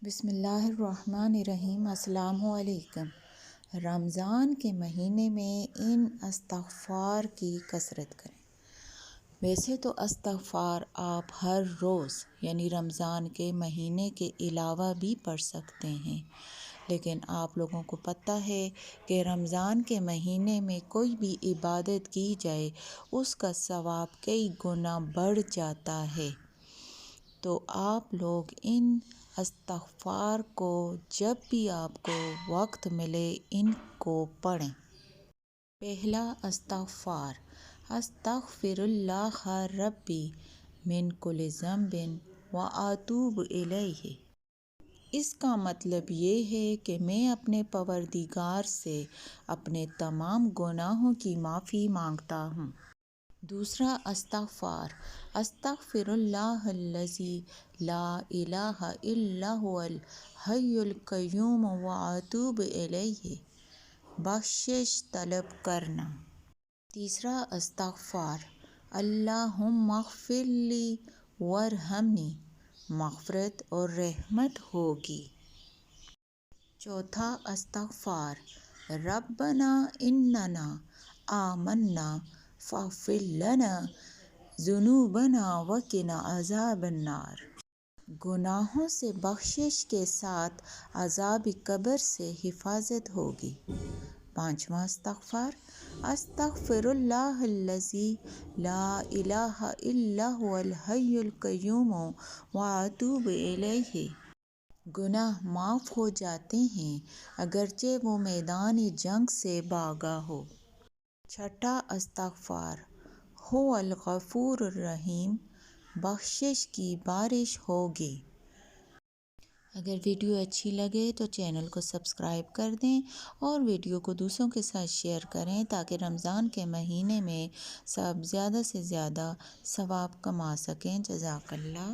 بسم اللہ الرحمن الرحیم۔ السلام علیکم۔ رمضان کے مہینے میں ان استغفار کی کثرت کریں۔ ویسے تو استغفار آپ ہر روز یعنی رمضان کے مہینے کے علاوہ بھی پڑھ سکتے ہیں، لیکن آپ لوگوں کو پتہ ہے کہ رمضان کے مہینے میں کوئی بھی عبادت کی جائے اس کا ثواب کئی گنا بڑھ جاتا ہے، تو آپ لوگ ان استغفار کو جب بھی آپ کو وقت ملے ان کو پڑھیں۔ پہلا استغفار: استغفر اللہ ربی من کل ذنب واتوب الیہ۔ اس کا مطلب یہ ہے کہ میں اپنے پروردگار سے اپنے تمام گناہوں کی معافی مانگتا ہوں۔ دوسرا استغفار: استغفر اللہ الذی لا الہ الا هو الحی القیوم واتوب الیہ۔ بخشش طلب کرنا۔ تیسرا استغفار: اللہم اغفر لی وارحمنی۔ مغفرت اور رحمت ہوگی۔ چوتھا استغفار: ربنا اننا آمنا فاغفر لنا ذنوبنا وقنا عذاب النار۔ گناہوں سے بخشش کے ساتھ عذاب قبر سے حفاظت ہوگی۔ پانچواں استغفار: استغفر اللہ الذی لا الہ الا هو الحی القیوم واتوب الیہ۔ گناہ معاف ہو جاتے ہیں اگرچہ وہ میدان جنگ سے بھاگا ہو۔ چھٹا استغفار: هو الغفور الرحیم۔ بخشش کی بارش ہوگی۔ اگر ویڈیو اچھی لگے تو چینل کو سبسکرائب کر دیں اور ویڈیو کو دوسروں کے ساتھ شیئر کریں تاکہ رمضان کے مہینے میں سب زیادہ سے زیادہ ثواب کما سکیں۔ جزاک اللہ۔